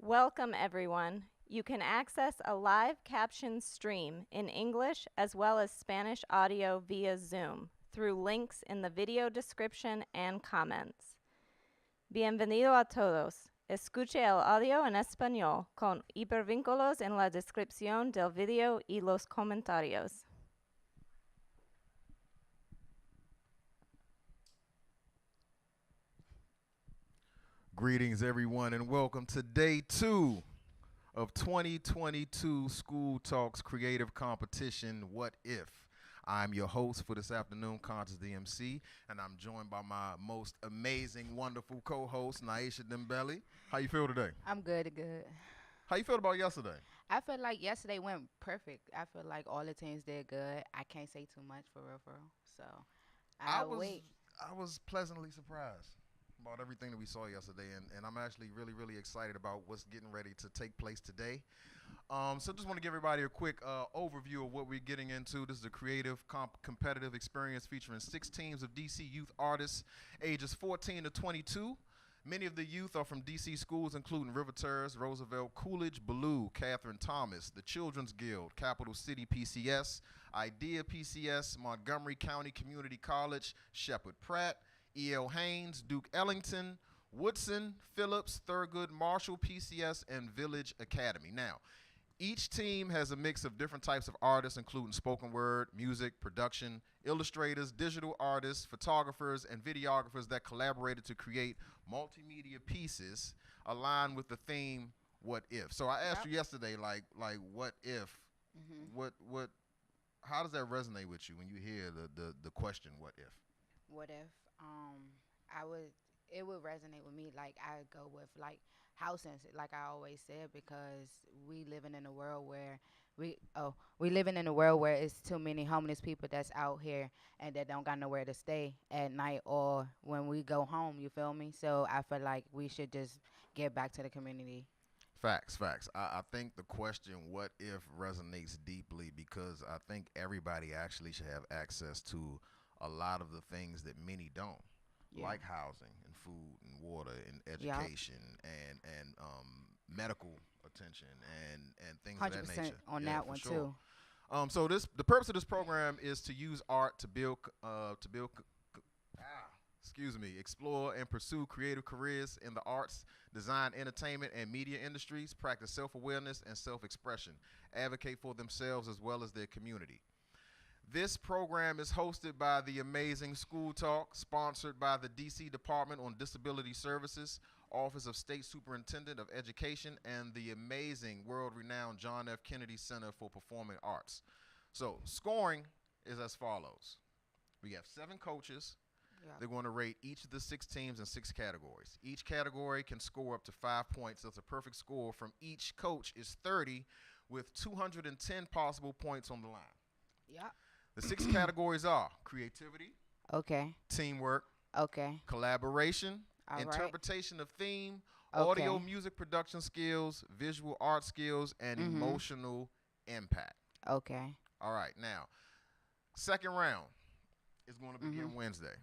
Welcome, everyone. You can access a live caption stream in English as well as Spanish audio via Zoom through links in the video description and comments. Bienvenido a todos. Escuche el audio en español con hipervínculos en la descripción del video y los comentarios. Greetings, everyone, and welcome to day 2 of 2022 School Talks Creative Competition, What If? I'm your host for this afternoon, Conscious DMC, and I'm joined by my most amazing, wonderful co-host, Naisha Dembele. How you feel today? I'm good. How you feel about yesterday? I feel like yesterday went perfect. I feel like all the teams did good. I can't say too much for real. So I I'll was wait. I was pleasantly surprised about everything that we saw yesterday, and I'm actually really excited about what's getting ready to take place today. So just want to give everybody a quick overview of what we're getting into. This is a creative, competitive experience featuring 6 teams of DC youth artists ages 14 to 22. Many of the youth are from DC schools, including River Terrace, Roosevelt, Coolidge, Ballou, Catherine Thomas, the Children's Guild, Capital City PCS, IDEA PCS, Montgomery County Community College, Shepherd Pratt, E.L. Haynes, Duke Ellington, Woodson, Phillips, Thurgood, Marshall PCS, and Village Academy. Now, each team has a mix of different types of artists, including spoken word, music, production, illustrators, digital artists, photographers, and videographers that collaborated to create multimedia pieces aligned with the theme, what if? So I asked you yesterday, like what if? What how does that resonate with you when you hear the question, what if? What if I would it would resonate with me like I go with like housing like I always said because we living in a world where we living in a world where it's too many homeless people that's out here and that don't got nowhere to stay at night or when we go home, you feel me? So I feel like we should just get back to the community. Facts. I think the question, what if, resonates deeply because I think everybody actually should have access to a lot of the things that many don't, Yeah. like housing and food and water and Yeah. education and medical attention and things of that 100% nature. on Yeah, that for one sure. too. So the purpose of this program is to use art to explore and pursue creative careers in the arts, design, entertainment, and media industries, practice self-awareness and self-expression, advocate for themselves as well as their community. This program is hosted by the amazing School Talk, sponsored by the DC Department on Disability Services, Office of State Superintendent of Education, and the amazing world-renowned John F. Kennedy Center for Performing Arts. So scoring is as follows. We have 7 coaches. Yeah. They're going to rate each of the 6 teams in 6 categories. Each category can score up to 5 points. That's a perfect score from each coach is 30 with 210 possible points on the line. Yeah. The 6 categories are creativity, Okay. teamwork, Okay. collaboration, All right. interpretation of theme, Okay. audio music production skills, visual art skills, and emotional impact. Okay. All right, now, second round is going to begin Wednesday.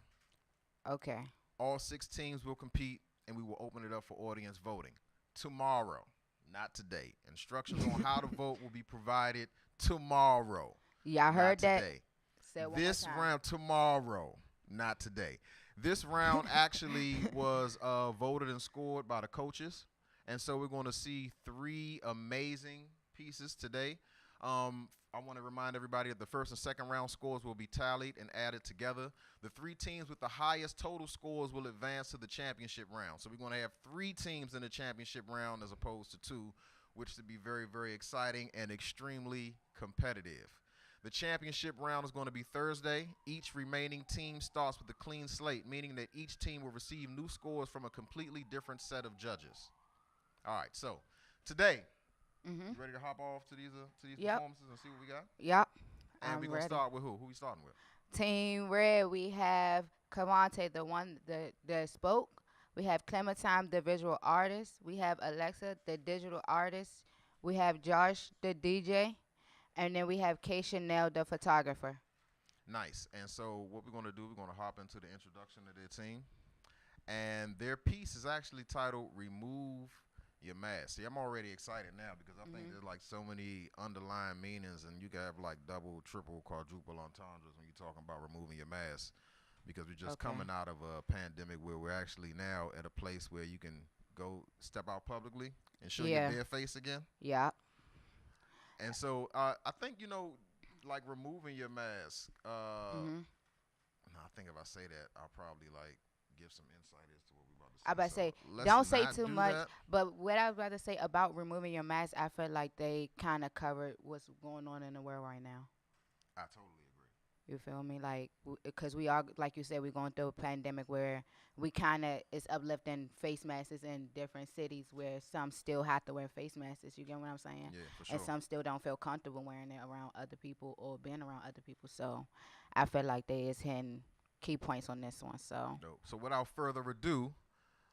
Okay. All 6 teams will compete, and we will open it up for audience voting. Tomorrow, not today. Instructions on how to vote will be provided tomorrow. Y'all heard not that? today. Say it one This more time. round tomorrow, not today. This round actually was voted and scored by the coaches, and so we're going to see 3 amazing pieces today. I want to remind everybody that the first and second round scores will be tallied and added together. The 3 teams with the highest total scores will advance to the championship round. So we're going to have 3 teams in the championship round as opposed to 2, which should be very exciting and extremely competitive. The championship round is going to be Thursday. Each remaining team starts with a clean slate, meaning that each team will receive new scores from a completely different set of judges. All right, so today, you ready to hop off to these performances and see what we got? Yep. And I'm we're going to ready. start with who? Who we starting with? Team Red, we have Cavante, the one that spoke. We have Clementine, the visual artist. We have Alexa, the digital artist. We have Josh, the DJ. And then we have K. Chanel, the photographer. Nice. And so what we're going to do, we're going to hop into the introduction of their team. And their piece is actually titled Remove your mask. See, I'm already excited now because I think Mhm. there's like so many underlying meanings, and you can have like double, triple, quadruple entendres when you're talking about removing your mask. Because we're just Okay. coming out of a pandemic where we're actually now at a place where you can go step out publicly and show your Yeah. bare face again. Yeah. And so I think like removing your mask. Mhm. I think if I say that, I'll probably like give some insight as to what we're about to I say. about to So say, let's don't say not too do much. that. But what I was about to say about removing your mask, I feel like they kind of covered what's going on in the world right now. I totally agree. You feel me? Like, because we are, like you said, we're going through a pandemic where we kind of is uplifting face masks in different cities where some still have to wear face masks. You get what I'm saying? Yeah, for And sure. some still don't feel comfortable wearing it around other people or being around other people. So, I feel like they is hitting key points on this one. So, Dope. So without further ado,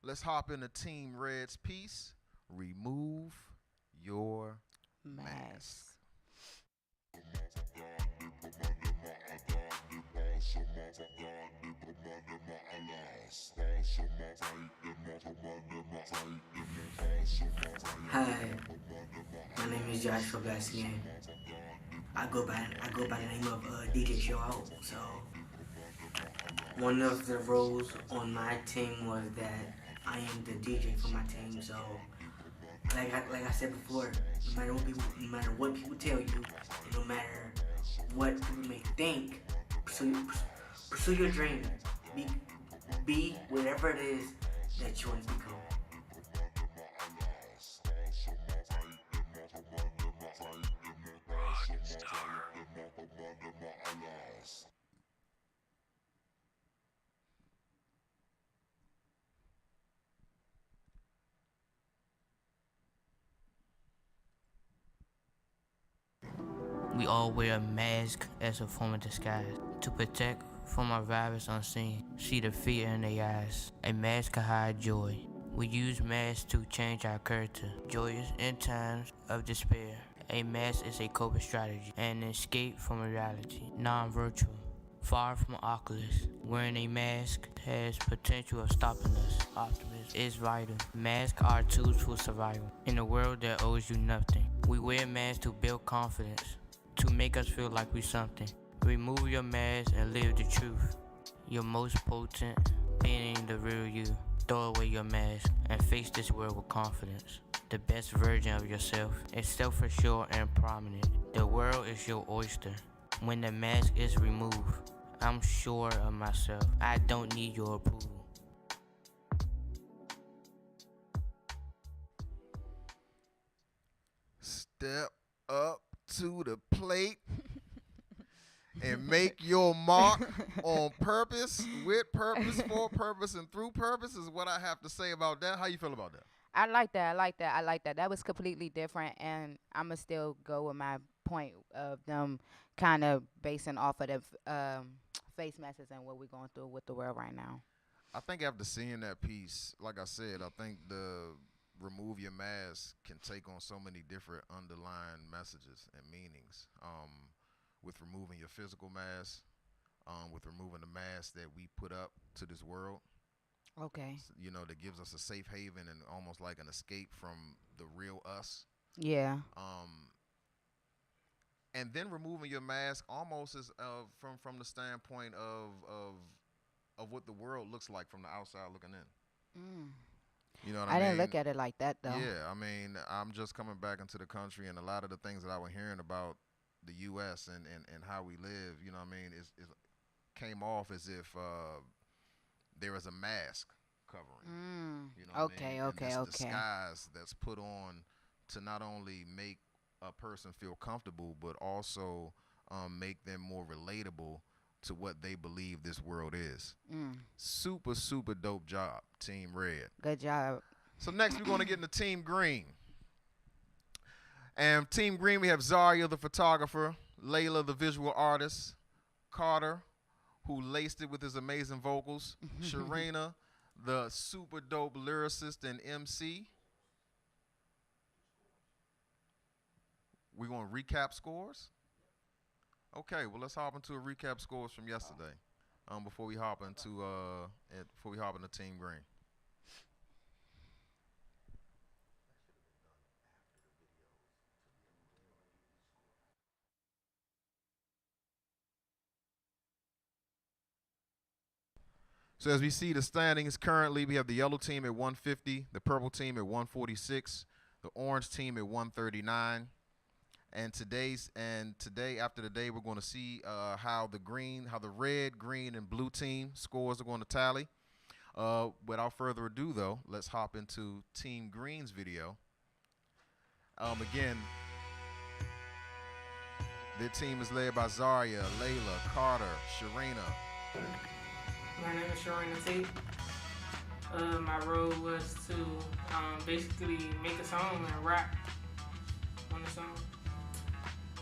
let's hop into Team Red's piece. Remove your mask. mask. Hi, my name is Joshua Bassian. I go by the name of DJ Show Out. So one of the roles on my team was that I am the DJ for my team. So like I said before, no matter what people tell you, and no matter what people may think, pursue your dream. Be be whatever it is that you want to become. We all wear a mask as a form of disguise to protect from a virus unseen. See the fear in their eyes. A mask can hide joy. We use masks to change our character. Joyous in times of despair. A mask is a coping strategy, an escape from reality, non-virtual. Far from Oculus, wearing a mask has potential of stopping us. Optimism is vital. Masks are tools for survival. In a world that owes you nothing, we wear masks to build confidence, to make us feel like we something. Remove your mask and live the truth. Your most potent being the real you. Throw away your mask and face this world with confidence. The best version of yourself is self-assured and prominent. The world is your oyster. When the mask is removed, I'm sure of myself. I don't need your approval. Step up to the plate and make your mark on purpose, with purpose, for purpose, and through purpose is what I have to say about that. How you feel about that? I like that. I like that. I like that. That was completely different, and I'ma still go with my point of them kind of basing off of the face masses and what we're going through with the world right now. I think after seeing that piece, like I said, I think the remove your mask can take on so many different underlying messages and meanings. With removing your physical mask, with removing the mask that we put up to this world, Okay. that gives us a safe haven and almost like an escape from the real us. Yeah. Um, and then removing your mask almost is from the standpoint of what the world looks like from the outside looking in. Mm. You know what I I didn't mean? look at it like that though. Yeah, I mean, I'm just coming back into the country, and a lot of the things that I was hearing about the U.S. and how we live, you know what I mean, is came off as if there is a mask covering. Mm. You know what I Okay. mean? And Okay. this Okay. disguise that's put on to not only make a person feel comfortable, but also make them more relatable to what they believe this world is. Mm. Super, super dope job, Team Red. Good job. So next we're going to get into Team Green. And Team Green, we have Zaria, the photographer, Layla, the visual artist, Carter, who laced it with his amazing vocals, Sharina, the super dope lyricist and MC. We're going to recap scores. Okay, well let's hop into a recap scores from yesterday. Before we hop into Team Green. So as we see the standings currently, we have the yellow team at 150, the purple team at 146, the orange team at 139. And today after the day, we're going to see how the red, green, and blue team scores are going to tally. Without further ado, though, let's hop into Team Green's video. Again, their team is led by Zaria, Layla, Carter, Sharina. My name is Sharina Tate. My role was to basically make a song and rap on the song.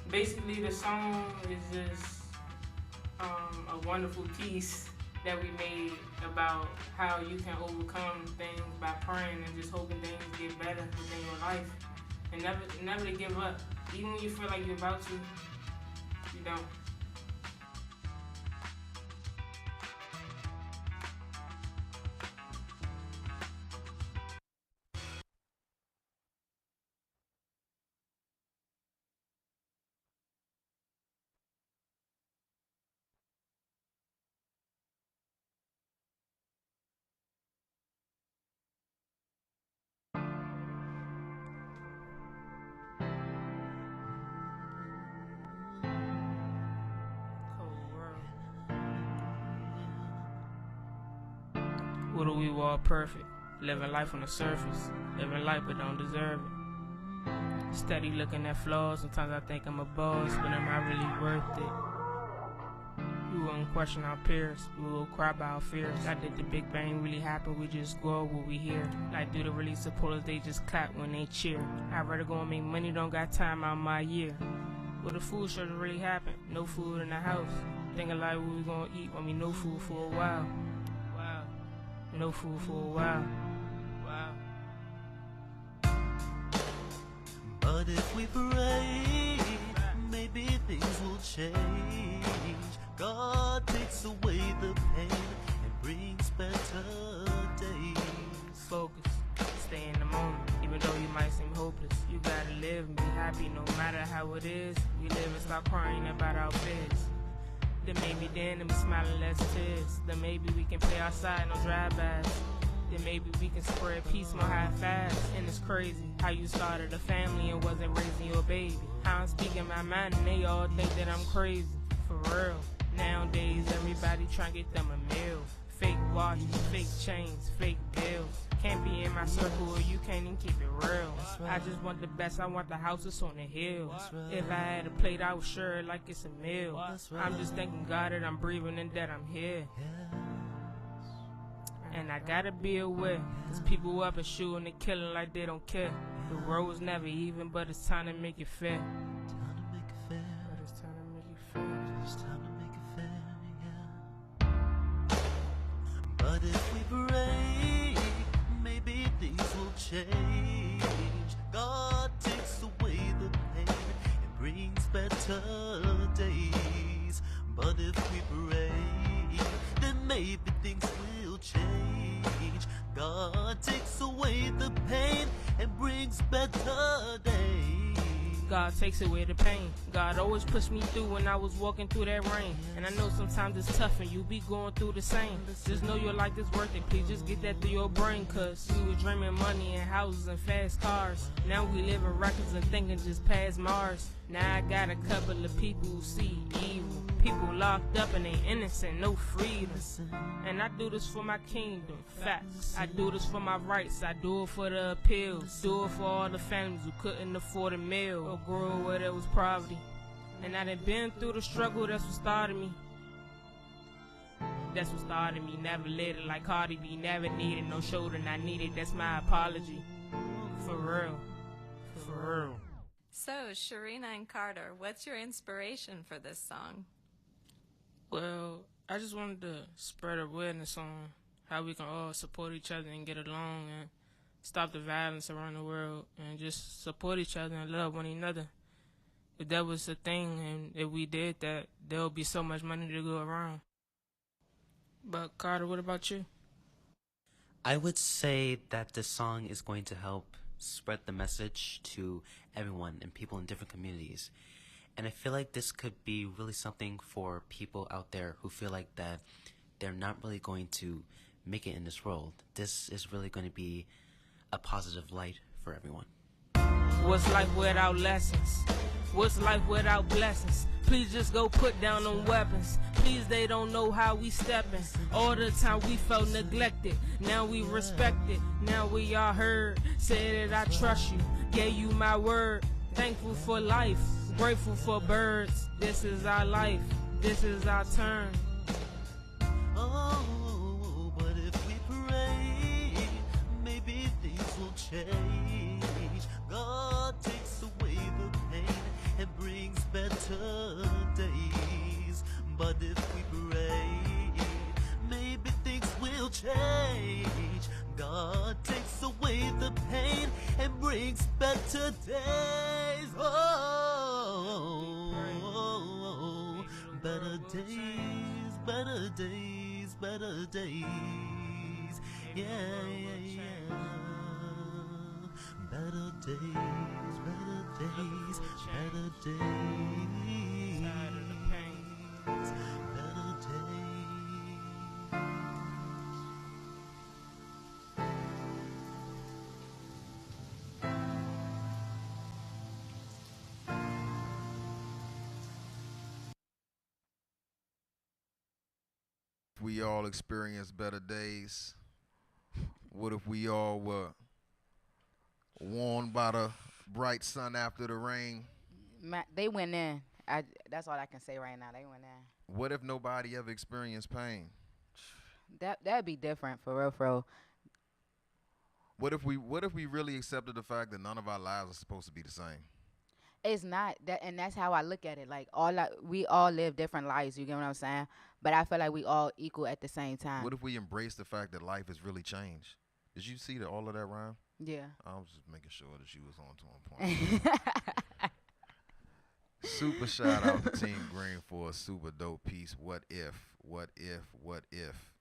Basically, the song is just a wonderful piece that we made about how you can overcome things by praying and just hoping things get better within your life. And never to give up. Even when you feel like you're about to, you don't. What are we all perfect? Living life on the surface. Living life but don't deserve it. Steady looking at flaws. Sometimes I think I'm a boss, but am I really worth it? We won't question our peers. We will cry about our fears. I did the Big Bang really happen. We just go what we hear. Like do the release supporters, they just clap when they cheer. I'd rather go and make money, don't got time out my year. Will the food shortage really happen? No food in the house. Thinking like what we gonna eat when we no food for a while. No food for a while. Wow. But if we pray, maybe things will change. God takes away the pain and brings better days. Focus, stay in the moment. Even though you might seem hopeless, you gotta live and be happy no matter how it is. We live and stop crying about our fears. Then maybe them smiling less tears. Then maybe we can play outside, no drive-bys. Then maybe we can spread peace more high fast. And it's crazy how you started a family and wasn't raising your baby. How I'm speaking my mind and they all think that I'm crazy. For real. Nowadays everybody trying to get them a meal. Fake watches, fake chains, fake bills. Can't be in my circle or you can't even keep it real. I just want the best, I want the houses on the hill. If I had a plate, I would share it like it's a meal. I'm just thanking God that I'm breathing and that I'm here. And I gotta be aware, cause people up and shooting and killing like they don't care. The world was never even, but it's time to make it fair. But it's time to make it fair. It's time to make it fair, yeah. But if we pray, maybe things will change. God takes away the pain and brings better days. But if we pray, then maybe things will change. God takes away the pain and brings better days. God takes away the pain. God always pushed me through when I was walking through that rain. And I know sometimes it's tough and you be going through the same. Just know your life is worth it. Please just get that through your brain. Cause we were dreaming money and houses and fast cars. Now we live in records and thinking just past Mars. Now I got a couple of people who see evil. People locked up and they innocent, no freedom. And I do this for my kingdom, facts. I do this for my rights, I do it for the appeals. Do it for all the families who couldn't afford a meal or grow up where there was poverty. And I done been through the struggle, that's what started me. That's what started me, never let it like Cardi B. Never needed no shoulder, not needed, that's my apology. For real, for real. So, Sharina and Carter, what's your inspiration for this song? Well, I just wanted to spread awareness on how we can all support each other and get along and stop the violence around the world and just support each other and love one another. If that was the thing and if we did that, there would be so much money to go around. But Carter, what about you? I would say that this song is going to help spread the message to everyone and people in different communities. And I feel like this could be really something for people out there who feel like that they're not really going to make it in this world. This is really going to be a positive light for everyone. What's life without lessons? What's life without blessings? Please just go put down them weapons. Please, they don't know how we steppin'. All the time we felt neglected. Now we respected. Now we all heard. Say that I trust you. Gave you my word. Thankful for life. Grateful for birds. This is our life. This is our turn. Oh, but if we pray, maybe things will change. God takes away the pain and brings better days. But if we pray, maybe things will change. God takes away the pain and brings better days. Oh, better days, better days, better days. Yeah, yeah, yeah. Better days, better days, better days. Better days. We all experience better days. What if we all were warmed by the bright sun after the rain? They went in. That's all I can say right now. They went in. What if nobody ever experienced pain? That'd be different for real, for real. What if we really accepted the fact that none of our lives are supposed to be the same? It's not that, and that's how I look at it. Like we all live different lives. You get what I'm saying? But I feel like we all equal at the same time. What if we embrace the fact that life has really changed? Did you see all of that rhyme? Yeah. I was just making sure that she was on point. Super shout out to Team Green for a super dope piece. What if? What if? What if?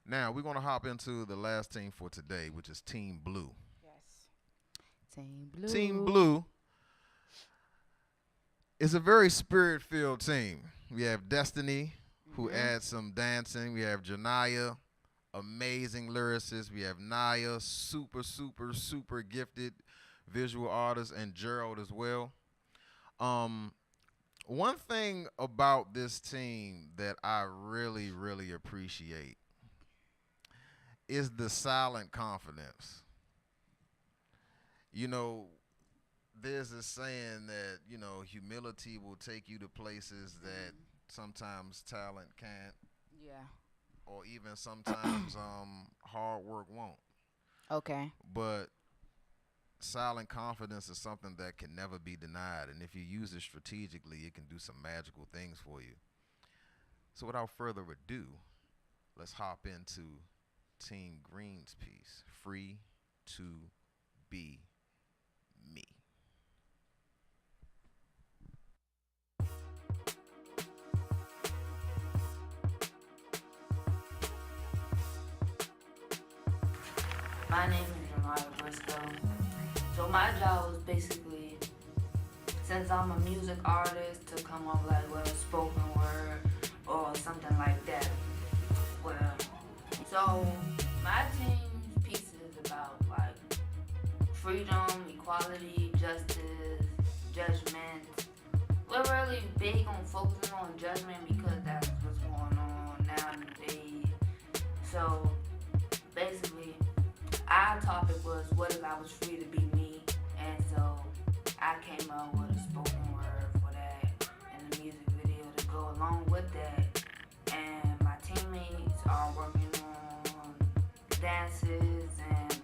Now we're gonna hop into the last team for today, which is Team Blue. Yes. Team Blue. Team Blue is a very spirit-filled team. We have Destiny, who adds some dancing. We have Janaya, amazing lyricist. We have Naya, super, super, super gifted visual artist, and Gerald as well. One thing about this team that I really, really appreciate is the silent confidence. You know, there's a saying that, you know, humility will take you to places that sometimes talent can't. Yeah. Or even sometimes hard work won't. Okay. But silent confidence is something that can never be denied, and if you use it strategically, it can do some magical things for you. So without further ado, let's hop into Team Green's piece, Free to Be Me. My name is Ramada Briscoe. So my job was basically, since I'm a music artist, to come up like with a spoken word or something like that. Well, so my team's piece is about like freedom, equality, justice, judgment. We're really big on focusing on judgment because that's what's going on nowadays. So basically, our topic was what if I was free to be me, and so I came up with a spoken word for that and a music video to go along with that. And my teammates are working on dances and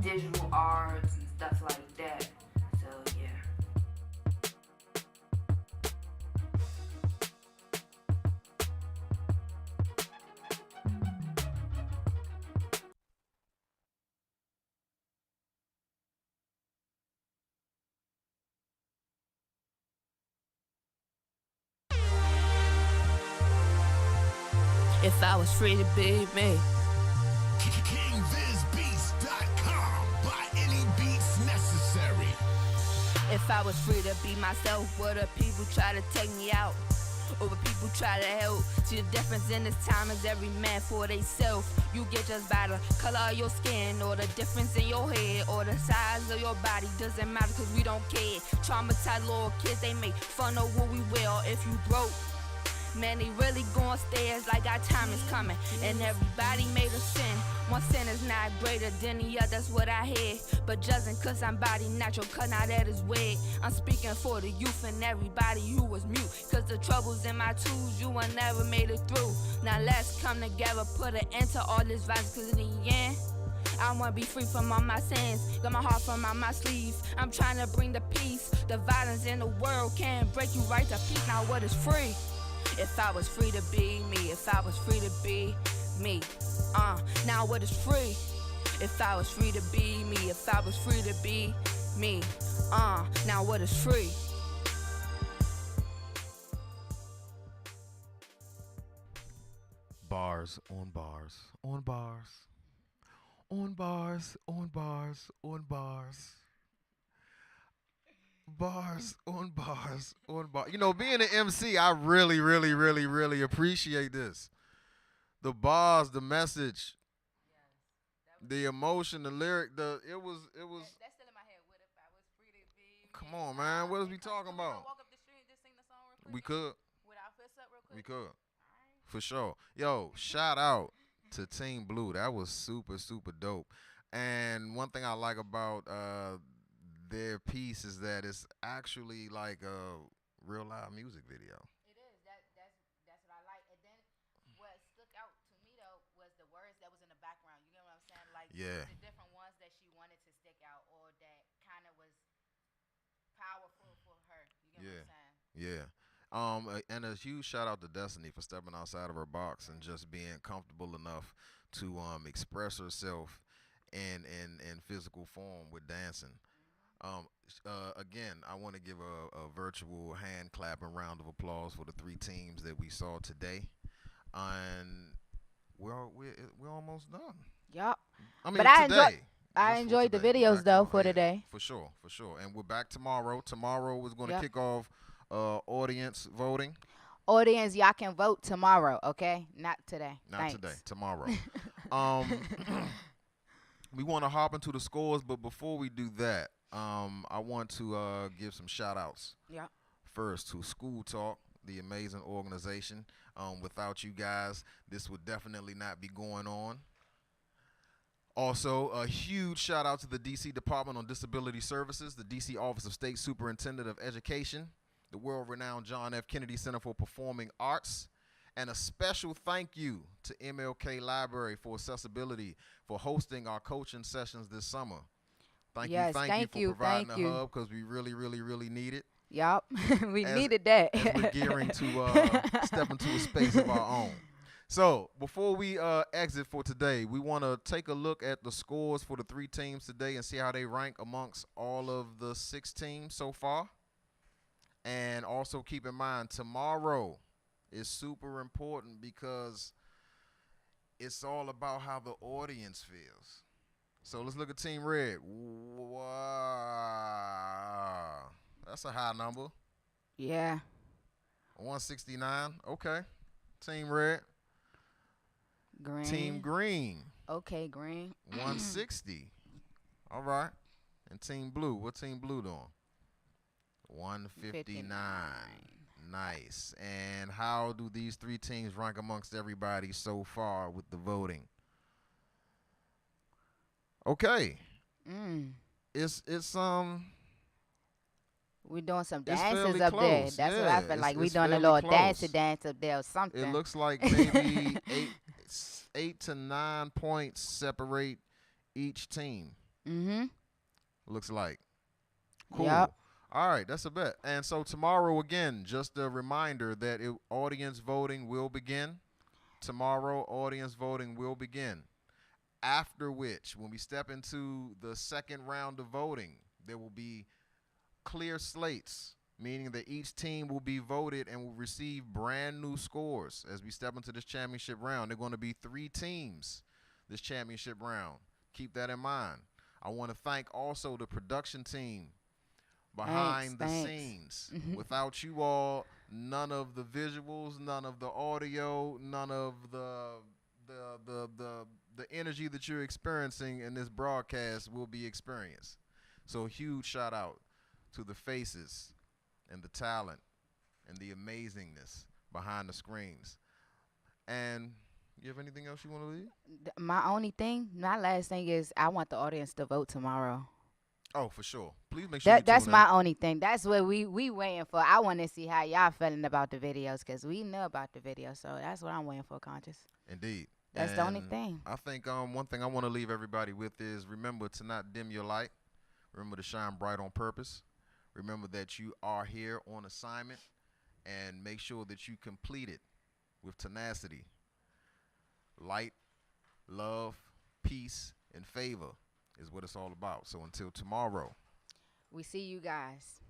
digital arts and stuff like that. So yeah. If I was free to be me. KingVizBeats.com. Buy any beats necessary. If I was free to be myself, would the people try to take me out? over people try to help. See the difference in this time is every man for theyself. You get just by the color of your skin, or the difference in your head, or the size of your body. Doesn't matter cause we don't care. Traumatized little kids, they make fun of what we wear. Or if you broke, man, they really going stairs like our time is coming. And everybody made a sin. One sin is not greater than the other, that's what I hear. But judging cause I'm body natural, cause now that is weird. I'm speaking for the youth and everybody who was mute. Cause the troubles in my tools, you ain't never made it through. Now let's come together, put an end to all this violence. Cause in the end, I wanna be free from all my sins. Got my heart from out my sleeve. I'm trying to bring the peace. The violence in the world can't break you right to peace. Now what is free? If I was free to be me, if I was free to be me, now what is free? If I was free to be me, if I was free to be me, now what is free? Bars on bars on bars on bars on bars on bars. Bars on bars on bars. You know, being an MC, I really, really, really, really appreciate this. The bars, the message, the emotion, the lyric, it was. That's still in my head. What if I was free to be? Come on, man. What is we talking about? Walk up the street and just sing the song real quick. We could. With our fists up real quick. We could. For sure. Yo, shout out to Team Blue. That was super, super dope. And one thing I like about their piece is that it's actually like a real live music video. It is. That's what I like. And then what stuck out to me though was the words that was in the background. You get what I'm saying? Like Yeah. the different ones that she wanted to stick out, or that kind of was powerful for her. You get what I'm saying? Yeah. And a huge shout out to Destiny for stepping outside of her box and just being comfortable enough to express herself in physical form with dancing. Again, I want to give a virtual hand clap and round of applause for the three teams that we saw today, and we're almost done. Yup. I mean, But today. I Just for enjoyed the today. videos Back though tomorrow. for Yeah, today. For sure, and we're back tomorrow. Tomorrow is going to Yep. kick off audience voting. Audience, y'all can vote tomorrow, okay? Not today. Not Thanks. today, tomorrow. We want to hop into the scores, but before we do that, I want to give some shout outs. Yeah. First to School Talk, the amazing organization. Without you guys, this would definitely not be going on. Also, a huge shout out to the D.C. Department on Disability Services, the D.C. Office of State Superintendent of Education, the world-renowned John F. Kennedy Center for Performing Arts, and a special thank you to MLK Library for Accessibility for hosting our coaching sessions this summer. Thank you for providing a hub because we really, really, really need it. Yup. We needed that. As we're gearing to step into a space of our own. So before we exit for today, we want to take a look at the scores for the three teams today and see how they rank amongst all of the 6 teams so far. And also keep in mind, tomorrow is super important because it's all about how the audience feels. So let's look at Team Red. Wow. That's a high number. Yeah. 169. Okay. Team Red. Green. Team Green. Okay, Green. 160. All right. And Team Blue. What Team Blue doing? 159. Nice. And how do these three teams rank amongst everybody so far with the voting? Okay. It's We doing some It's dances fairly up there. close. That's what Yeah, I feel like. We it's doing a fairly little close. dance up there or something. It looks like maybe 8 to 9 points separate each team. Looks like. Cool. Yep. All right, that's a bet. And so tomorrow, again, just a reminder that audience voting will begin. Tomorrow, audience voting will begin. After which, when we step into the second round of voting, there will be clear slates, meaning that each team will be voted and will receive brand new scores as we step into this championship round. There are going to be 3 teams this championship round. Keep that in mind. I want to thank also the production team behind the scenes. Without you all, none of the visuals, none of the audio, none of the energy that you're experiencing in this broadcast will be experienced. So huge shout out to the faces and the talent and the amazingness behind the screens. And you have anything else you want to leave? My last thing is I want the audience to vote tomorrow. Oh, for sure. Please make sure That's you tune my only thing. That's what we waiting for. I want to see how y'all feeling about the videos because we know about the video. So that's what I'm waiting for, Conscious. Indeed. That's the only thing. I think one thing I want to leave everybody with is remember to not dim your light. Remember to shine bright on purpose. Remember that you are here on assignment, and make sure that you complete it with tenacity. Light, love, peace, and favor is what it's all about. So until tomorrow, we see you guys.